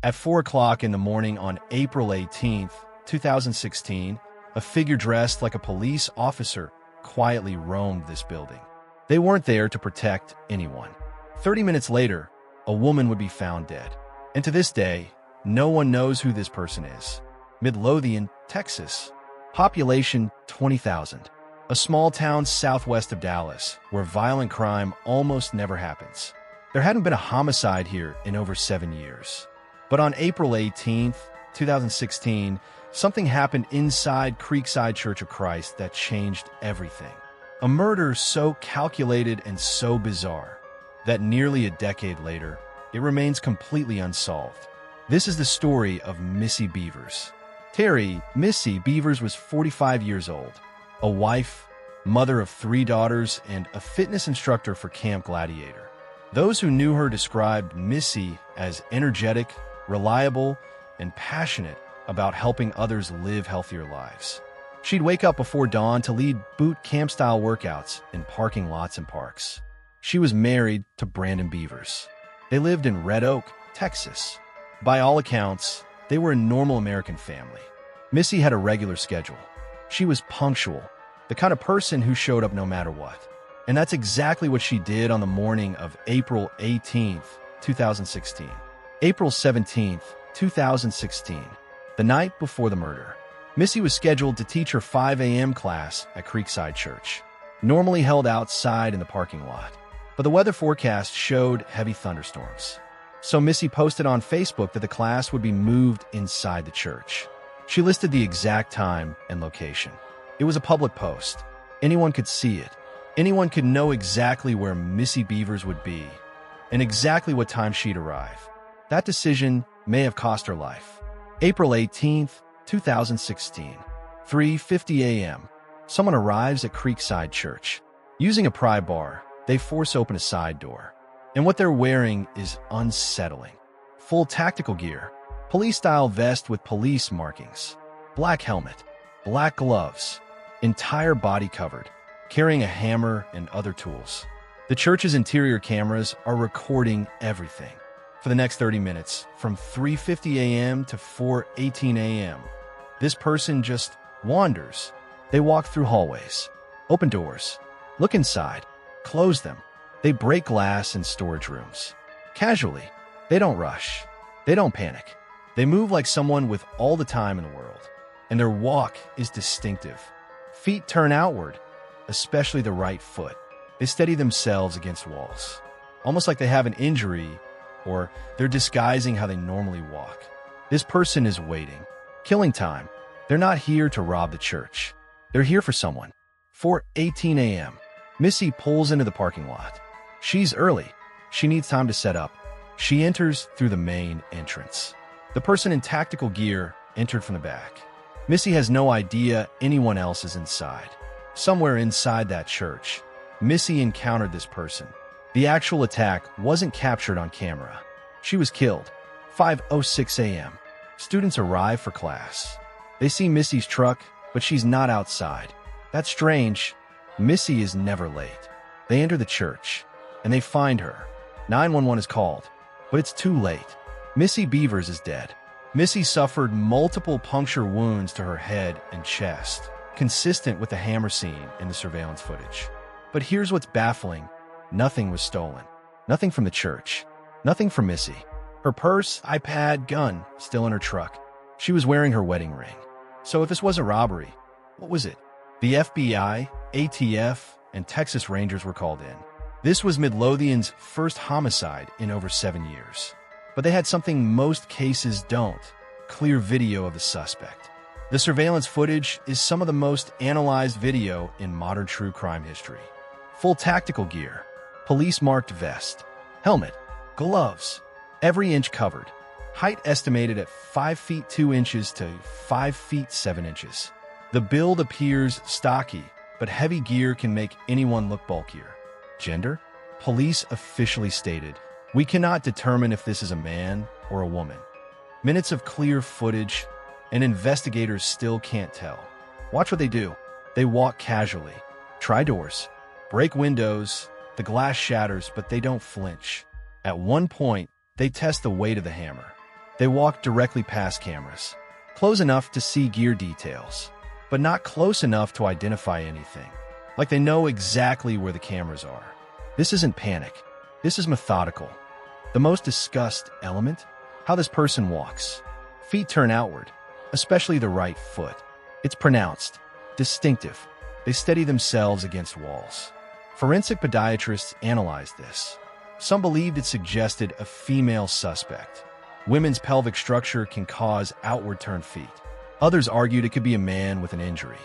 At 4 o'clock in the morning on April 18, 2016, a figure dressed like a police officer quietly roamed this building. They weren't there to protect anyone. 30 minutes later, a woman would be found dead. And to this day, no one knows who this person is. Midlothian, Texas. Population 20,000. A small town southwest of Dallas, where violent crime almost never happens. There hadn't been a homicide here in over 7 years. But on April 18, 2016, something happened inside Creekside Church of Christ that changed everything. A murder so calculated and so bizarre that nearly a decade later, it remains completely unsolved. This is the story of Missy Beavers. Missy Beavers was 45 years old, a wife, mother of 3 daughters, and a fitness instructor for Camp Gladiator. Those who knew her described Missy as energetic, reliable, and passionate about helping others live healthier lives. She'd wake up before dawn to lead boot camp-style workouts in parking lots and parks. She was married to Brandon Beavers. They lived in Red Oak, Texas. By all accounts, they were a normal American family. Missy had a regular schedule. She was punctual, the kind of person who showed up no matter what. And that's exactly what she did on the morning of April 18, 2016. April 17, 2016, the night before the murder. Missy was scheduled to teach her 5 a.m. class at Creekside Church, normally held outside in the parking lot. But the weather forecast showed heavy thunderstorms. So Missy posted on Facebook that the class would be moved inside the church. She listed the exact time and location. It was a public post. Anyone could see it. Anyone could know exactly where Missy Beavers would be and exactly what time she'd arrive. That decision may have cost her life. April 18, 2016, 3:50 a.m. Someone arrives at Creekside Church. Using a pry bar, they force open a side door. And what they're wearing is unsettling. Full tactical gear, police-style vest with police markings, black helmet, black gloves, entire body covered, carrying a hammer and other tools. The church's interior cameras are recording everything. For the next 30 minutes, from 3:50 a.m. to 4:18 a.m., this person just wanders. They walk through hallways, open doors, look inside, close them. They break glass in storage rooms. Casually, they don't rush. They don't panic. They move like someone with all the time in the world. And their walk is distinctive. Feet turn outward, especially the right foot. They steady themselves against walls, almost like they have an injury or they're disguising how they normally walk. This person is waiting, killing time. They're not here to rob the church. They're here for someone. 4:18 a.m. Missy pulls into the parking lot. She's early. She needs time to set up. She enters through the main entrance. The person in tactical gear entered from the back. Missy has no idea anyone else is inside. Somewhere inside that church, Missy encountered this person. The actual attack wasn't captured on camera. She was killed. 5:06 a.m. Students arrive for class. They see Missy's truck, but she's not outside. That's strange. Missy is never late. They enter the church, and they find her. 911 is called, but it's too late. Missy Beavers is dead. Missy suffered multiple puncture wounds to her head and chest, consistent with the hammer scene in the surveillance footage. But here's what's baffling. Nothing was stolen. Nothing from the church. Nothing from Missy. Her purse, iPad, gun, still in her truck. She was wearing her wedding ring. So if this was a robbery, what was it? The FBI, ATF, and Texas Rangers were called in. This was Midlothian's first homicide in over 7 years. But they had something most cases don't: clear video of the suspect. The surveillance footage is some of the most analyzed video in modern true crime history. Full tactical gear, police-marked vest, helmet, gloves, every inch covered. Height estimated at 5 feet 2 inches to 5 feet 7 inches. The build appears stocky, but heavy gear can make anyone look bulkier. Gender? Police officially stated, "We cannot determine if this is a man or a woman." Minutes of clear footage, and investigators still can't tell. Watch what they do. They walk casually, try doors, break windows. The glass shatters, but they don't flinch. At one point, they test the weight of the hammer. They walk directly past cameras, close enough to see gear details, but not close enough to identify anything. Like they know exactly where the cameras are. This isn't panic. This is methodical. The most discussed element? How this person walks. Feet turn outward, especially the right foot. It's pronounced, distinctive. They steady themselves against walls. Forensic podiatrists analyzed this. Some believed it suggested a female suspect. Women's pelvic structure can cause outward turned feet. Others argued it could be a man with an injury,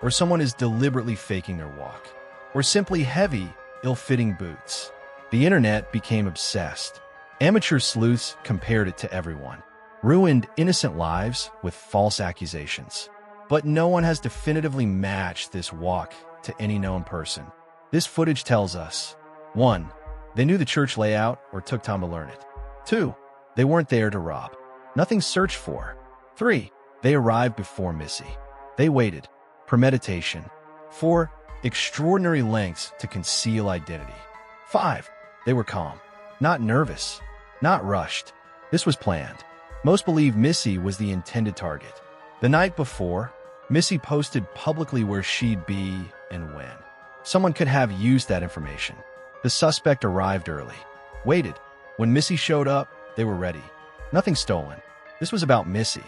or someone is deliberately faking their walk, or simply heavy, ill-fitting boots. The internet became obsessed. Amateur sleuths compared it to everyone, ruined innocent lives with false accusations. But no one has definitively matched this walk to any known person. This footage tells us: 1. They knew the church layout or took time to learn it. 2. They weren't there to rob. Nothing searched for. 3. They arrived before Missy. They waited. Premeditation. 4. Extraordinary lengths to conceal identity. 5. They were calm. Not nervous. Not rushed. This was planned. Most believe Missy was the intended target. The night before, Missy posted publicly where she'd be and when. Someone could have used that information. The suspect arrived early. Waited. When Missy showed up, they were ready. Nothing stolen. This was about Missy.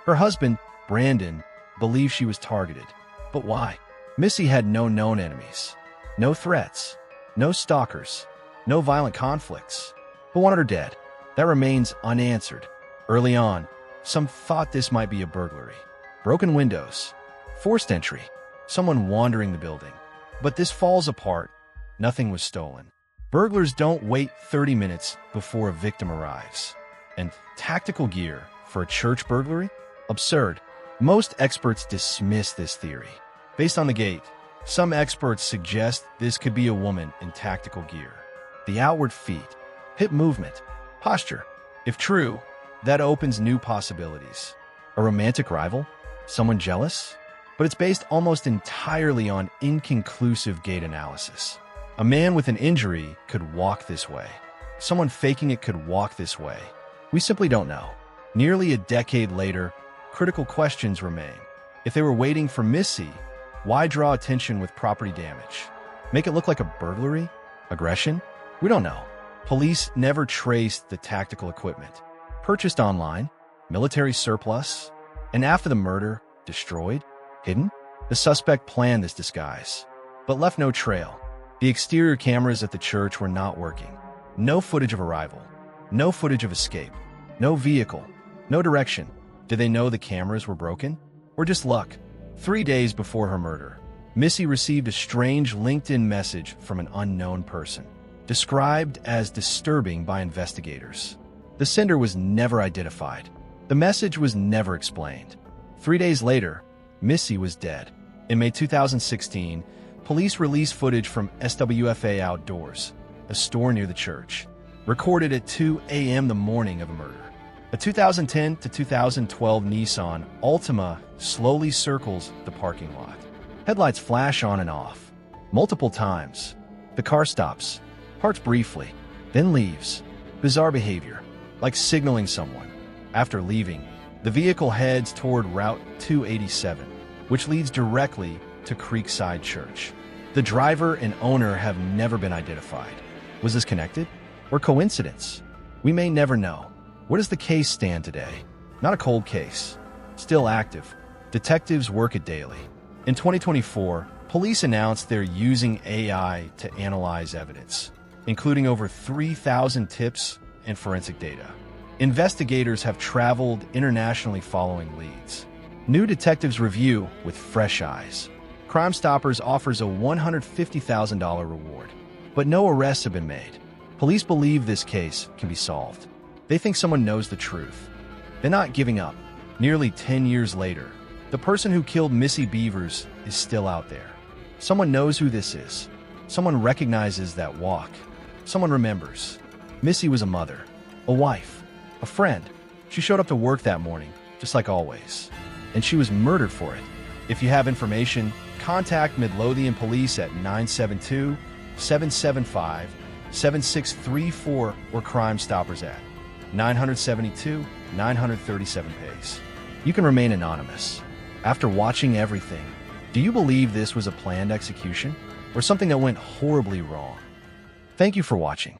Her husband, Brandon, believed she was targeted. But why? Missy had no known enemies. No threats. No stalkers. No violent conflicts. Who wanted her dead? That remains unanswered. Early on, some thought this might be a burglary. Broken windows. Forced entry. Someone wandering the building. But this falls apart. Nothing was stolen. Burglars don't wait 30 minutes before a victim arrives. And tactical gear for a church burglary? Absurd. Most experts dismiss this theory. Based on the gait, some experts suggest this could be a woman in tactical gear. The outward feet, hip movement, posture. If true, that opens new possibilities. A romantic rival? Someone jealous? But it's based almost entirely on inconclusive gait analysis. A man with an injury could walk this way. Someone faking it could walk this way. We simply don't know. Nearly a decade later, critical questions remain. If they were waiting for Missy, why draw attention with property damage? Make it look like a burglary? Aggression? We don't know. Police never traced the tactical equipment. Purchased online, military surplus, and after the murder, destroyed, hidden? The suspect planned this disguise, but left no trail. The exterior cameras at the church were not working. No footage of arrival. No footage of escape. No vehicle. No direction. Did they know the cameras were broken? Or just luck? 3 days before her murder, Missy received a strange LinkedIn message from an unknown person, described as disturbing by investigators. The sender was never identified. The message was never explained. 3 days later, Missy was dead. In May 2016, police released footage from SWFA Outdoors, a store near the church, recorded at 2 a.m. the morning of the murder. A 2010 to 2012 Nissan Altima slowly circles the parking lot. Headlights flash on and off. Multiple times. The car stops, parks briefly, then leaves. Bizarre behavior, like signaling someone. After leaving, the vehicle heads toward Route 287, which leads directly to Creekside Church. The driver and owner have never been identified. Was this connected? Or coincidence? We may never know. Where does the case stand today? Not a cold case. Still active. Detectives work it daily. In 2024, police announced they're using AI to analyze evidence, including over 3,000 tips and forensic data. Investigators have traveled internationally following leads. New detectives review with fresh eyes. Crime Stoppers offers a $150,000 reward, but no arrests have been made. Police believe this case can be solved. They think someone knows the truth. They're not giving up. Nearly 10 years later, the person who killed Missy Beavers is still out there. Someone knows who this is. Someone recognizes that walk. Someone remembers. Missy was a mother, a wife, a friend. She showed up to work that morning, just like always. And she was murdered for it. If you have information, contact Midlothian Police at 972-775-7634 or Crime Stoppers at 972 937 pace. You can remain anonymous. After watching everything, do you believe this was a planned execution or something that went horribly wrong? Thank you for watching.